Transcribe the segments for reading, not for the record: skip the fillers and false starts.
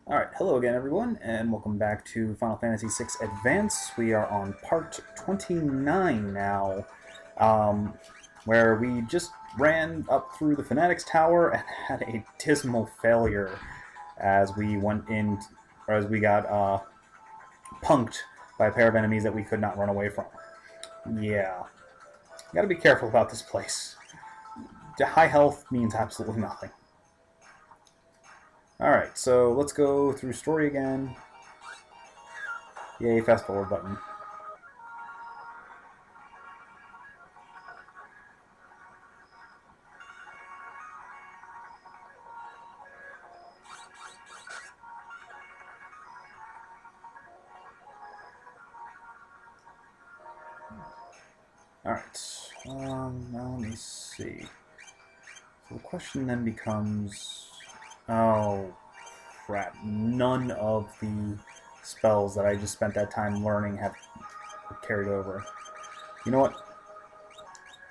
Alright, hello again everyone, and welcome back to Final Fantasy VI Advance. We are on part 29 now, where we just ran up through the Fanatics Tower and had a dismal failure as we went in, or as we got punked by a pair of enemies that we could not run away from. Yeah, gotta be careful about this place. High health means absolutely nothing. Alright, so let's go through story again. Yay, fast forward button. Alright, now let me see. So the question then becomes... Oh, crap. None of the spells that I just spent that time learning have carried over. You know what?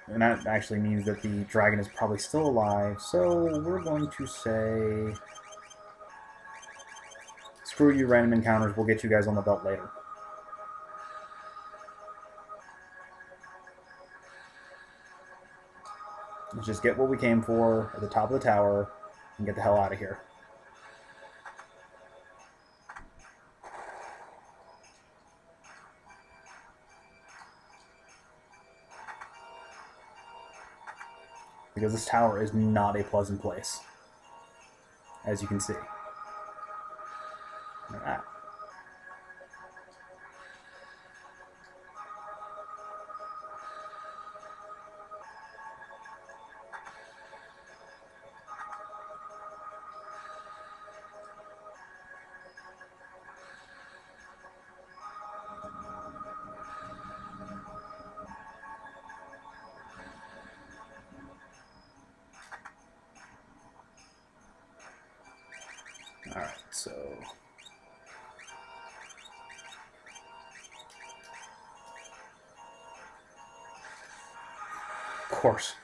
And that actually means that the dragon is probably still alive, so we're going to say... Screw you, random encounters. We'll get you guys on the belt later. Let's just get what we came for at the top of the tower and get the hell out of here. Because this tower is not a pleasant place, as you can see. Alright. Alright, so... Of course.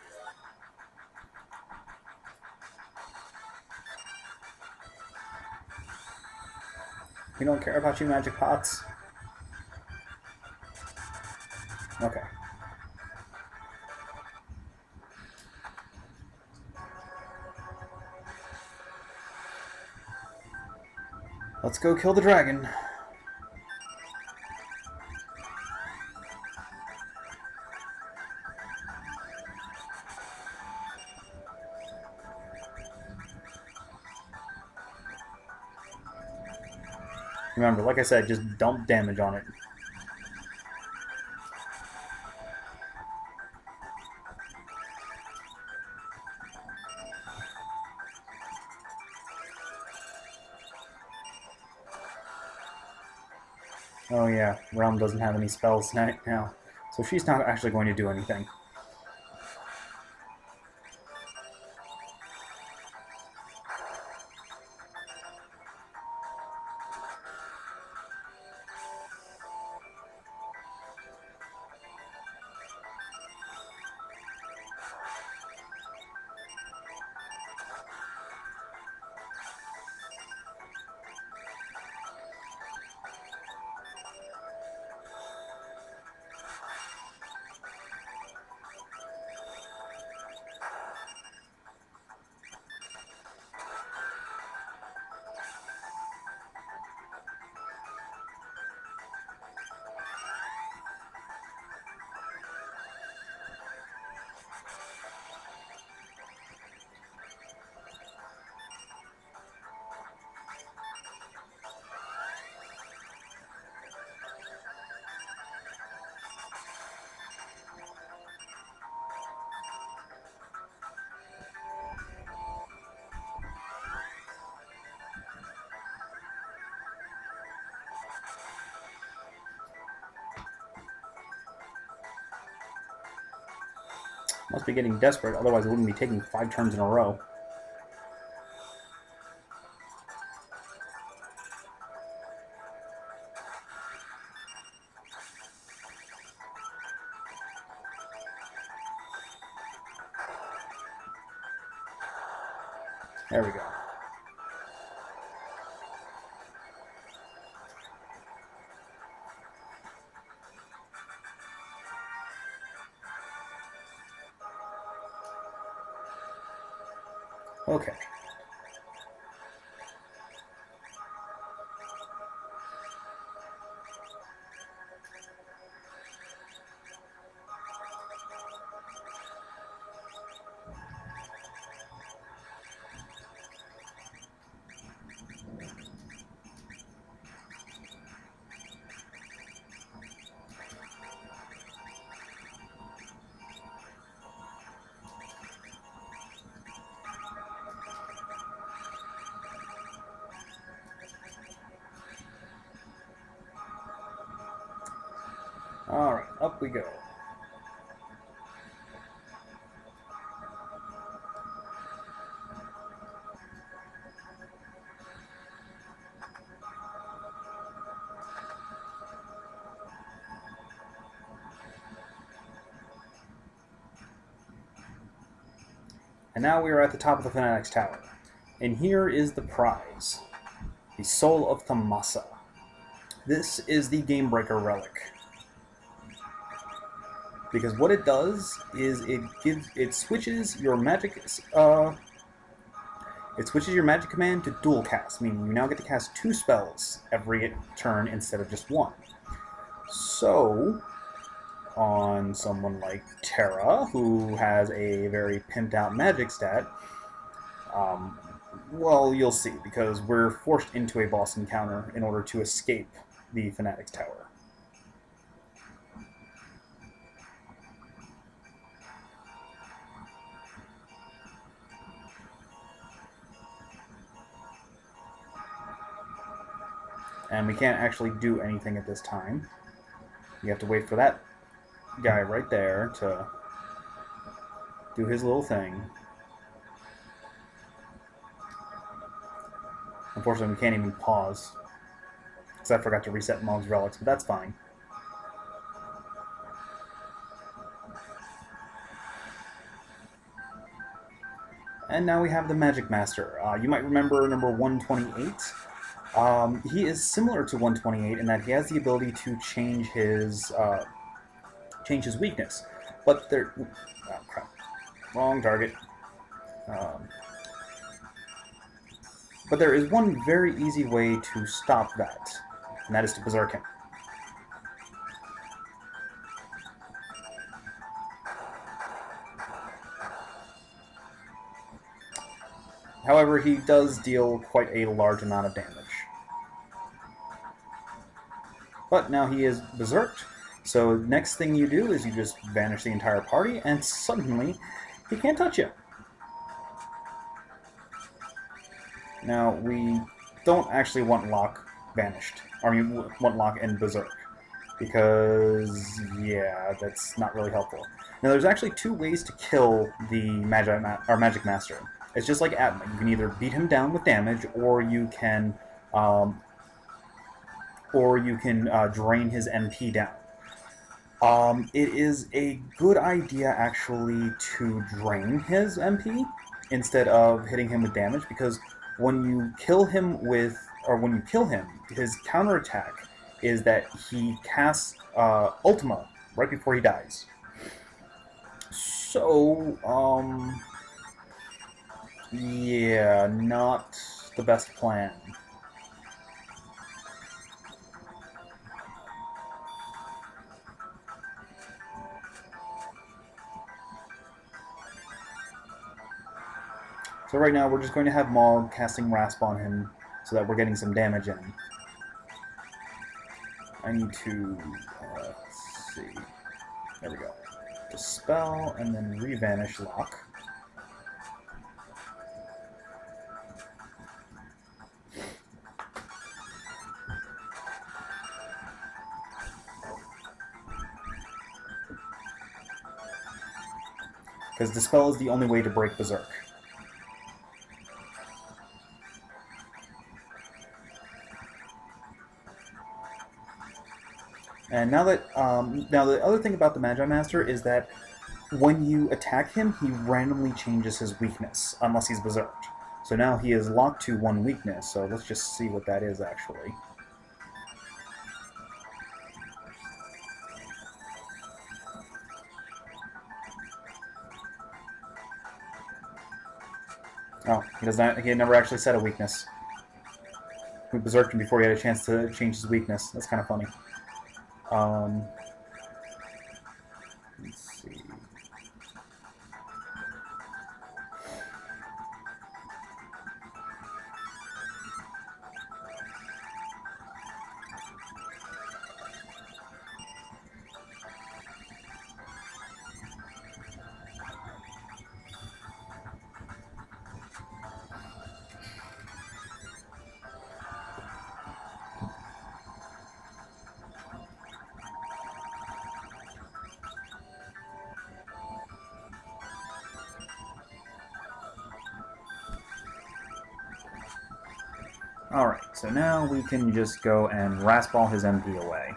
We don't care about you, magic pots. Okay. Let's go kill the dragon. Remember, like I said, just dump damage on it. Oh yeah, Realm doesn't have any spells now, so she's not actually going to do anything. Must be getting desperate, otherwise it wouldn't be taking 5 turns in a row. There we go. Okay. Alright, up we go. And now we are at the top of the Fanatics Tower. And here is the prize. The Soul of Thamasa. This is the Game Breaker relic. Because what it does is it switches your magic command to dual cast, meaning you now get to cast 2 spells every turn instead of just 1. So on someone like Terra, who has a very pimped out magic stat, well, you'll see, because we're forced into a boss encounter in order to escape the Fanatics Tower. And we can't actually do anything at this time. You have to wait for that guy right there to do his little thing. Unfortunately, we can't even pause, because I forgot to reset Mog's relics, but that's fine. And now we have the Magic Master. You might remember number 128. He is similar to 128 in that he has the ability to change his weakness. But there... Oh, crap. Wrong target. But there is one very easy way to stop that, and that is to Berserk him. However, he does deal quite a large amount of damage. But now he is berserked, so next thing you do is you just vanish the entire party, and suddenly he can't touch you. Now, we don't actually want Locke vanished. I mean, want Locke and berserk, because, yeah, that's not really helpful. Now, there's actually 2 ways to kill the Magic Master. It's just like Atma. You can either beat him down with damage, or you can drain his MP down. It is a good idea, actually, to drain his MP instead of hitting him with damage, because when you kill him, his counterattack is that he casts Ultima right before he dies. So, yeah, not the best plan. So right now we're just going to have Mog casting Rasp on him so that we're getting some damage in. I need to, let's see, there we go. Dispel and then re-vanish Locke. Because Dispel is the only way to break Berserk. And now that now the other thing about the Magi Master is that when you attack him, he randomly changes his weakness, unless he's berserked. So now he is locked to 1 weakness, so let's just see what that is actually. Oh, he does not. He had never actually said a weakness. We berserked him before he had a chance to change his weakness. That's kind of funny. Let's see. Alright, so now we can just go and raspball his MP away.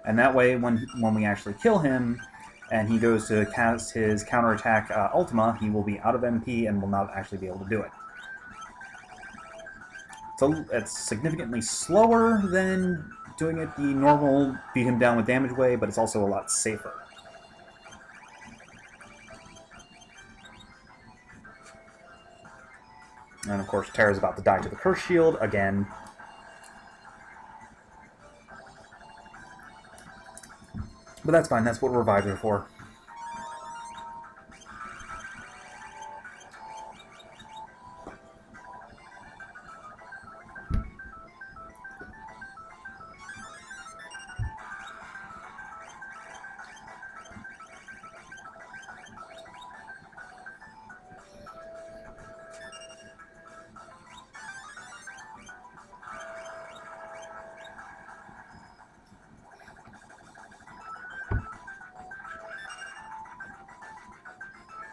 And that way, when we actually kill him, and he goes to cast his counterattack Ultima, he will be out of MP and will not actually be able to do it. So it's significantly slower than doing it the normal beat him down with damage way, but it's also a lot safer. And of course, Terra's about to die to the Curse Shield again. But that's fine, that's what revives are for.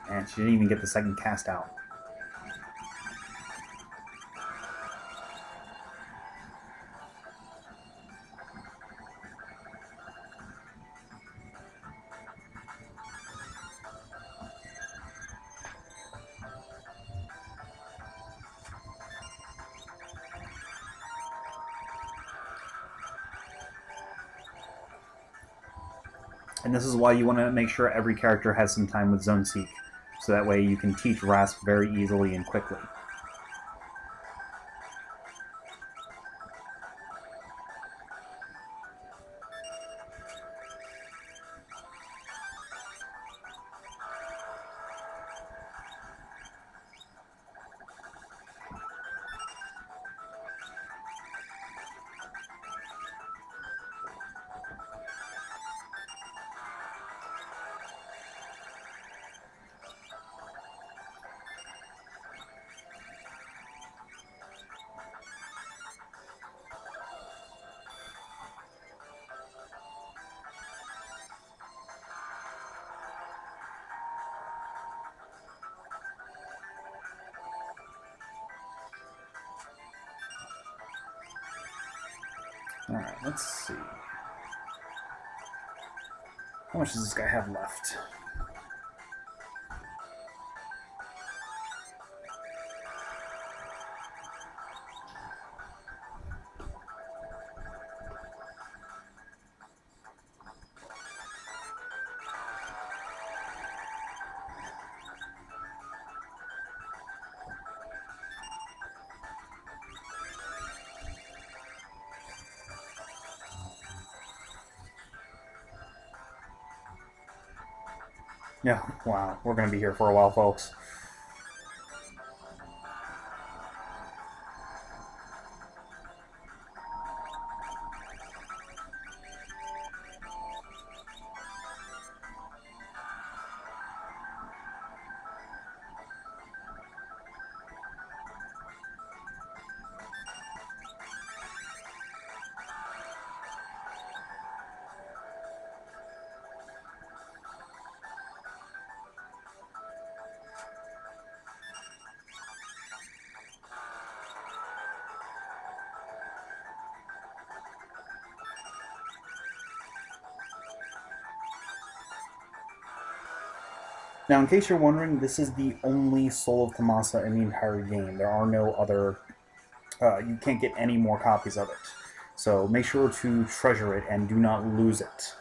And she didn't even get the second cast out. And this is why you want to make sure every character has some time with Zone Seek, so that way you can teach Rasp very easily and quickly. Alright, let's see. How much does this guy have left? Yeah, wow, we're going to be here for a while, folks. Now, in case you're wondering, this is the only Soul of Tomasa in the entire game. There are no other... you can't get any more copies of it. So make sure to treasure it and do not lose it.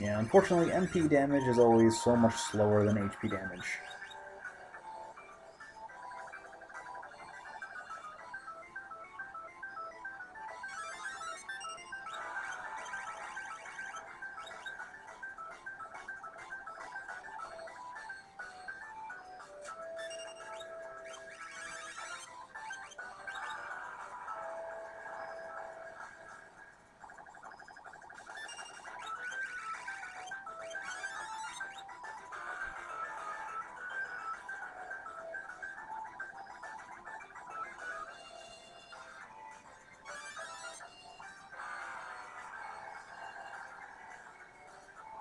Yeah, unfortunately, MP damage is always so much slower than HP damage.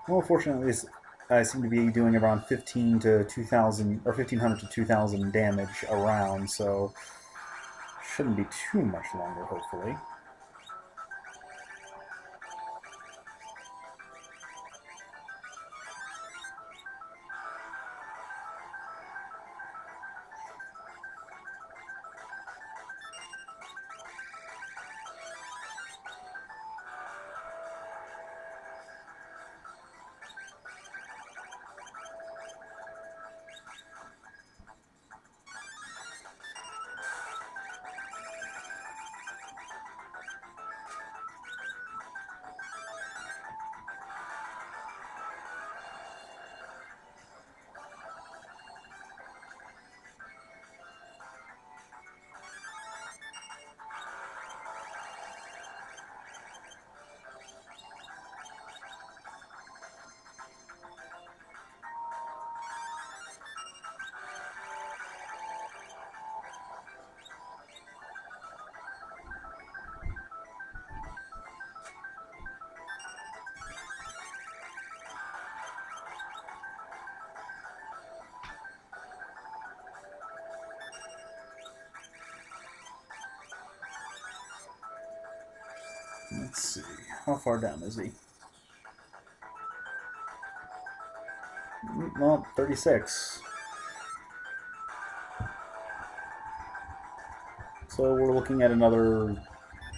Well, fortunately, I seem to be doing around 15 to 2,000, or 1,500 to 2,000 damage around, so shouldn't be too much longer, hopefully. Let's see, how far down is he? Well, 36. So we're looking at another,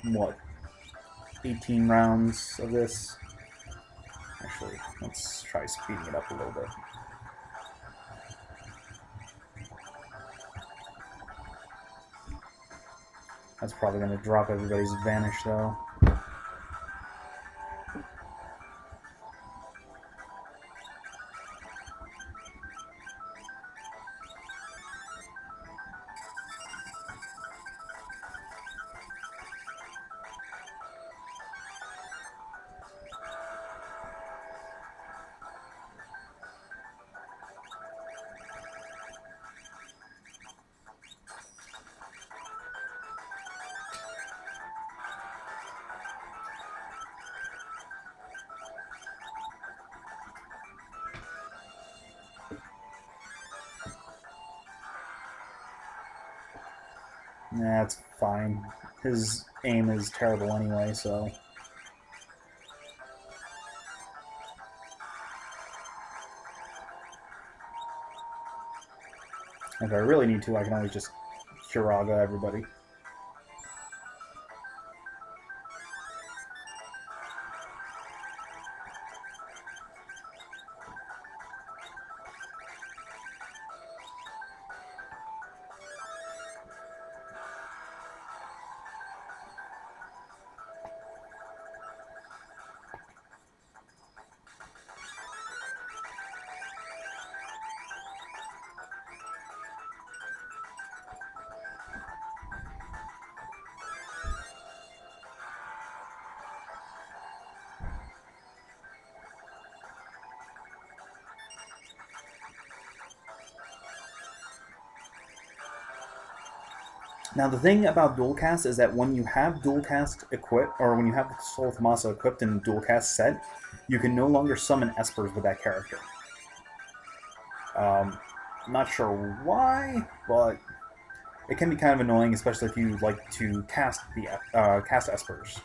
what, 18 rounds of this? Actually, let's try speeding it up a little bit. That's probably going to drop everybody's advantage, though. That's fine. His aim is terrible anyway, so... If I really need to, I can always just Kiraga everybody. Now the thing about dual cast is that when you have dual cast equipped, or when you have the Soul of Tommaso equipped in dual cast set, you can no longer summon Espers with that character. Not sure why, but it can be kind of annoying, especially if you like to cast the cast Espers.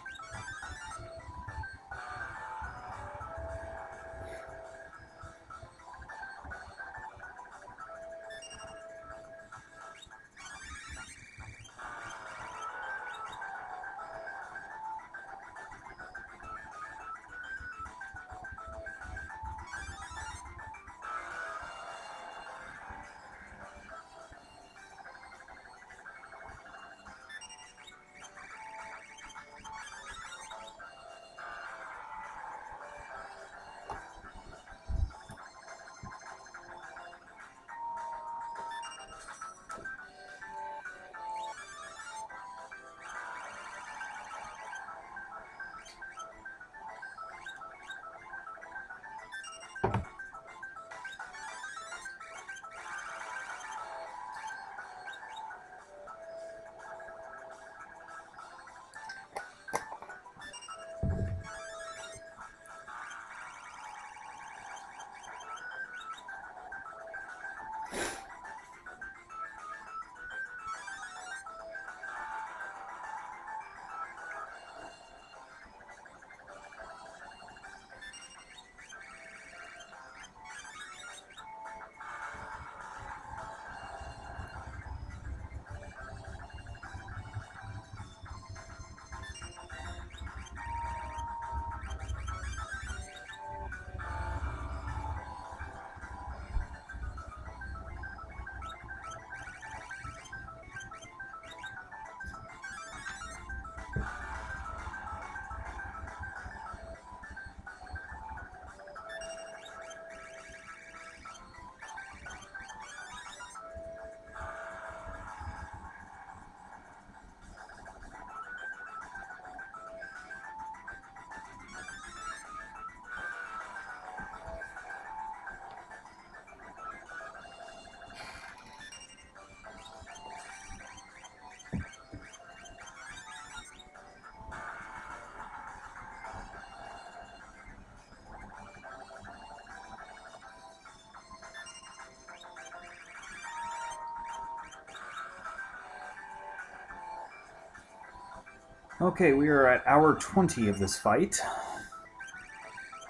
Okay, we are at hour 20 of this fight.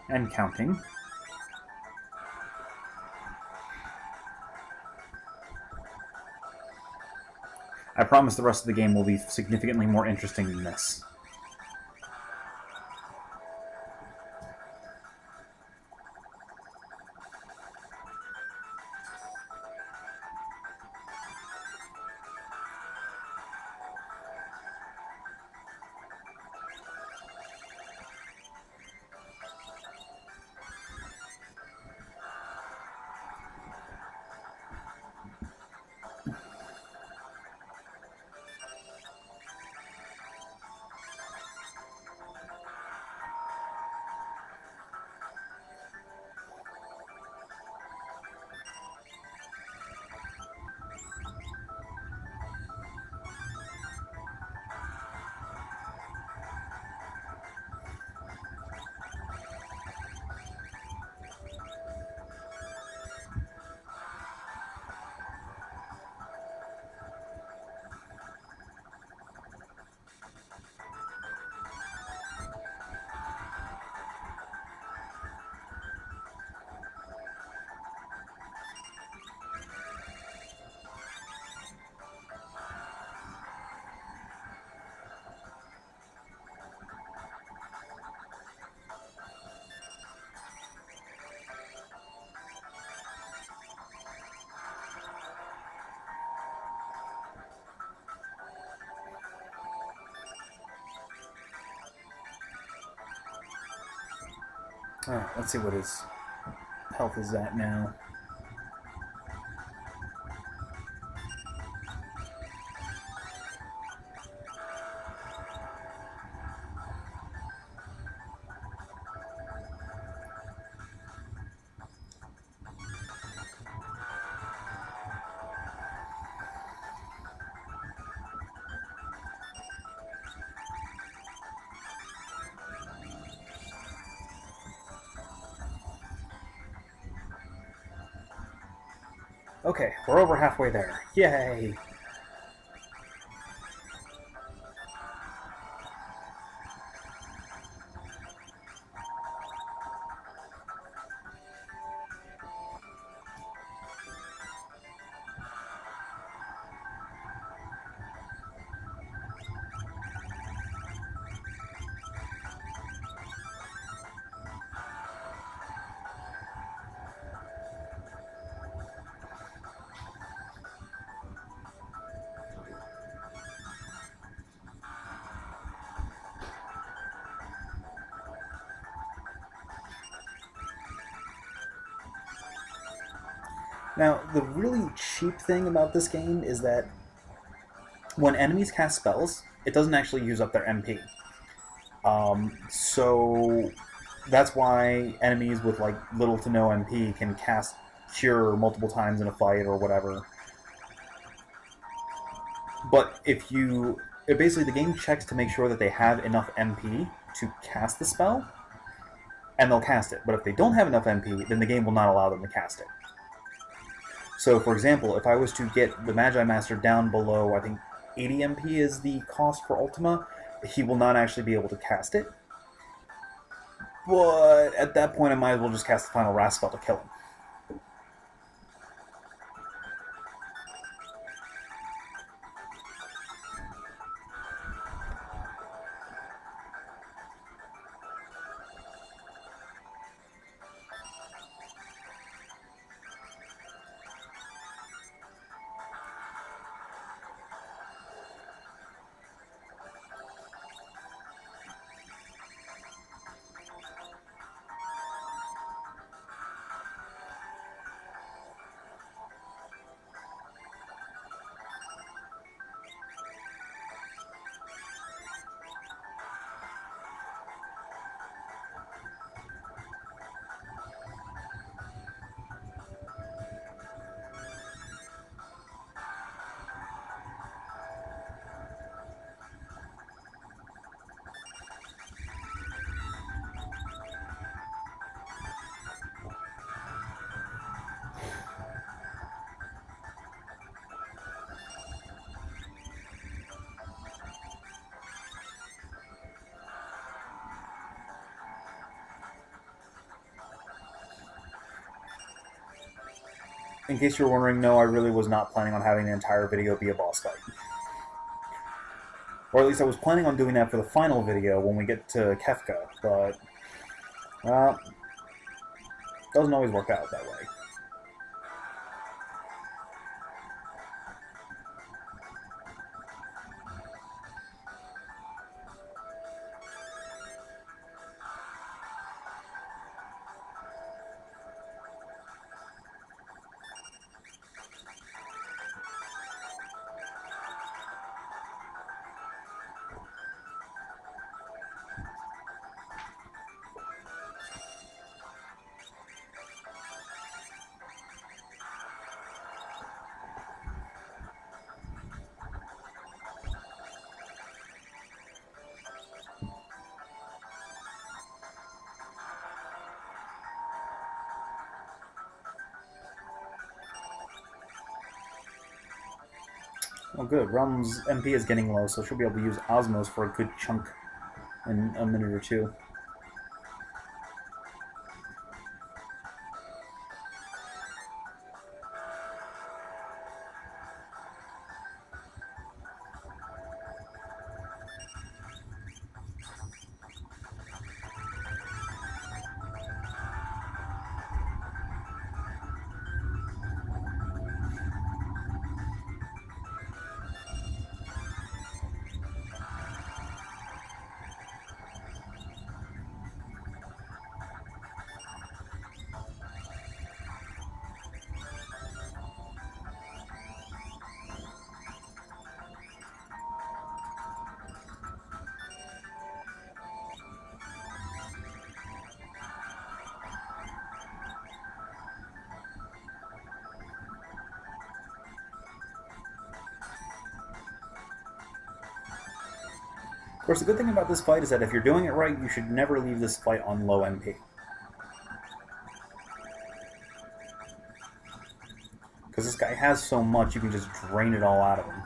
And counting. I promise the rest of the game will be significantly more interesting than this. Alright, let's see what his health is at now. Okay, we're over halfway there. Yay! Now, the really cheap thing about this game is that when enemies cast spells, it doesn't actually use up their MP. So that's why enemies with like little to no MP can cast Cure multiple times in a fight or whatever. But if you... basically, the game checks to make sure that they have enough MP to cast the spell, and they'll cast it. But if they don't have enough MP, then the game will not allow them to cast it. So, for example, if I was to get the Magi Master down below, I think 80 MP is the cost for Ultima, he will not actually be able to cast it. But at that point, I might as well just cast the final Wrath spell to kill him. in case you were wondering, no, I really was not planning on having the entire video be a boss fight. Or at least I was planning on doing that for the final video when we get to Kefka, but, well, doesn't always work out that way. Oh good, Realm's MP is getting low, so she'll be able to use Osmos for a good chunk in a minute or two. Of course, the good thing about this fight is that if you're doing it right, you should never leave this fight on low MP. Because this guy has so much, you can just drain it all out of him.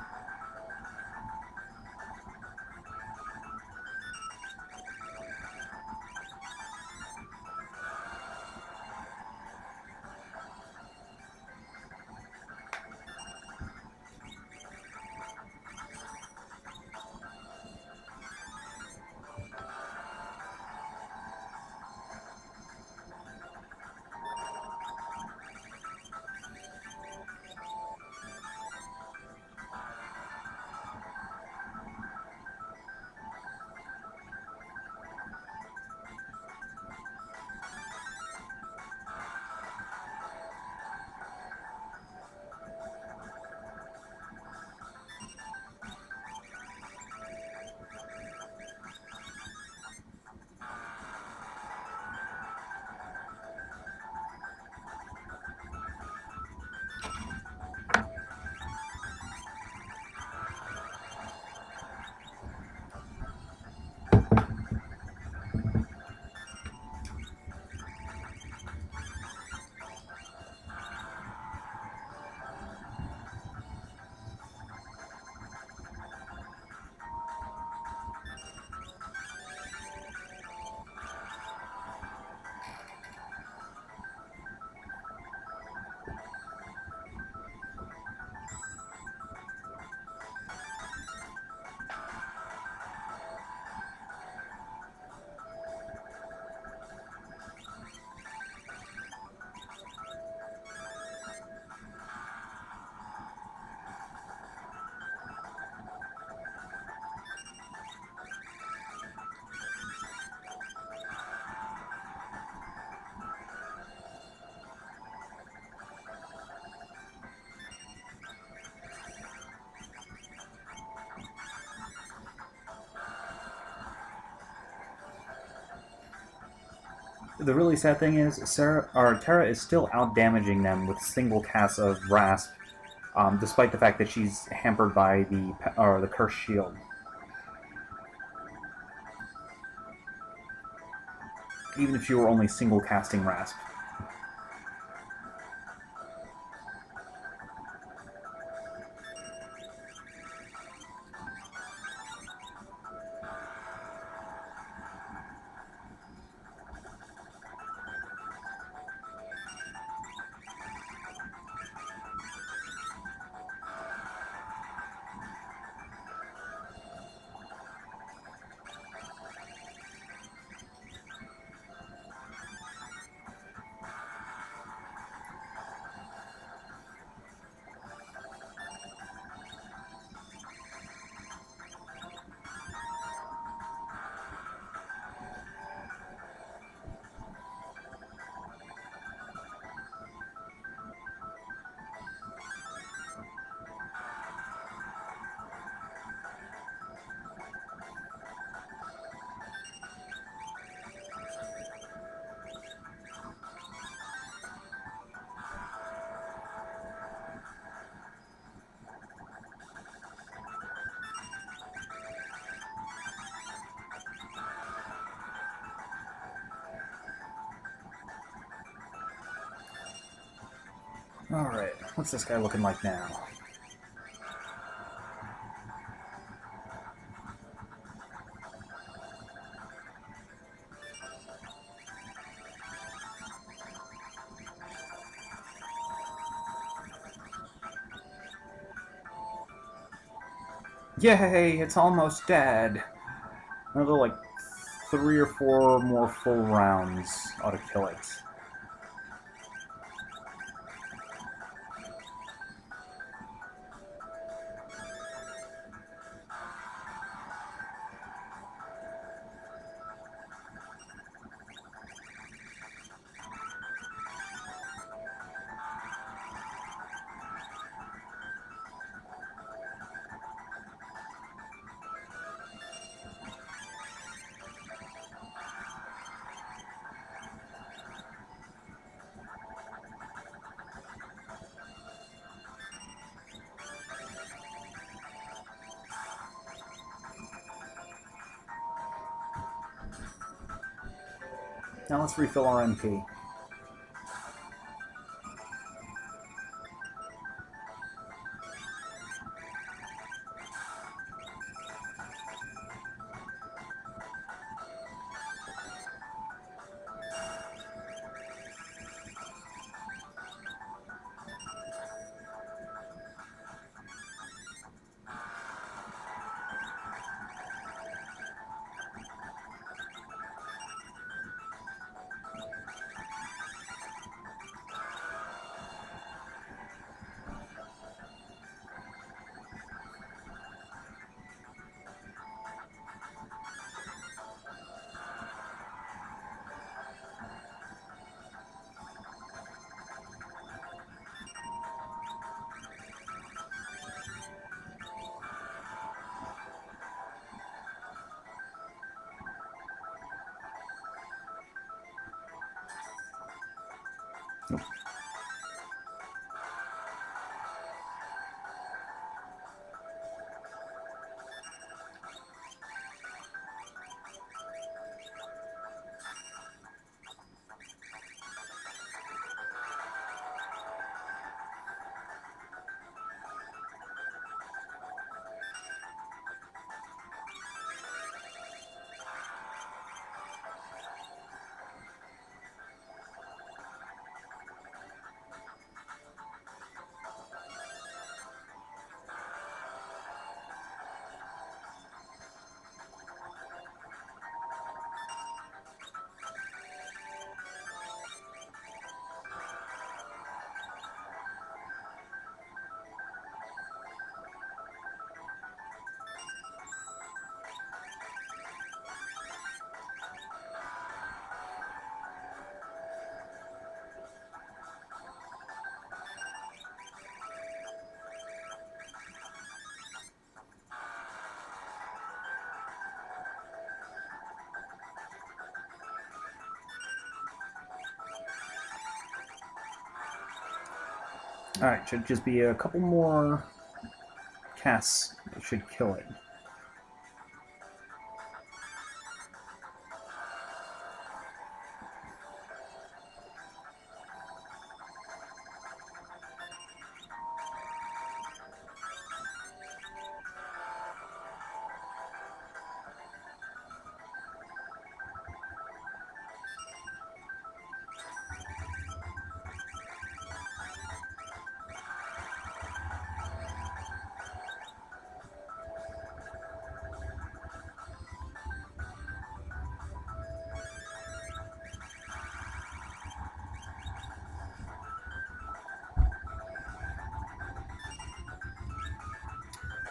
The really sad thing is, Terra is still out-damaging them with single casts of Rasp, despite the fact that she's hampered by the Cursed Shield. Even if she were only single casting Rasp. Alright, what's this guy looking like now? Yay, it's almost dead. Another, like, 3 or 4 more full rounds ought to kill it. Now let's refill our MP. Nope. Alright, should just be a couple more casts that should kill it.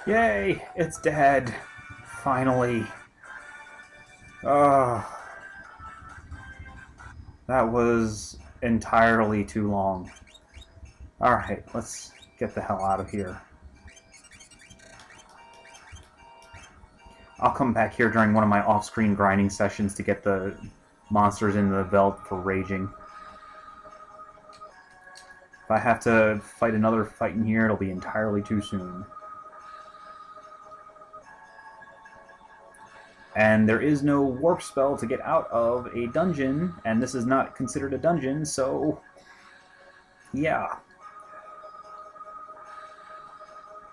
Yay! It's dead! Finally! That was entirely too long. Alright, let's get the hell out of here. I'll come back here during one of my off-screen grinding sessions to get the monsters in the Veld for raging. If I have to fight another fight in here, it'll be entirely too soon. And there is no warp spell to get out of a dungeon, and this is not considered a dungeon, so yeah.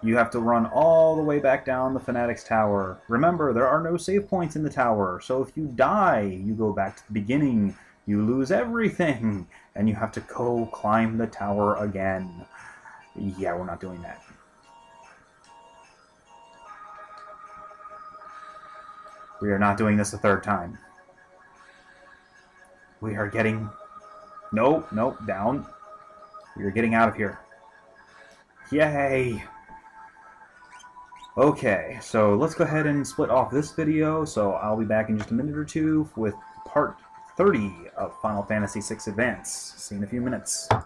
You have to run all the way back down the Fanatics Tower. Remember, there are no save points in the tower, so if you die, you go back to the beginning. You lose everything, and you have to go climb the tower again. Yeah, we're not doing that. We are not doing this a third time. We are getting... Nope, down. We are getting out of here. Yay! Okay, so let's go ahead and split off this video. So I'll be back in just a minute or two with part 30 of Final Fantasy VI Advance. See you in a few minutes.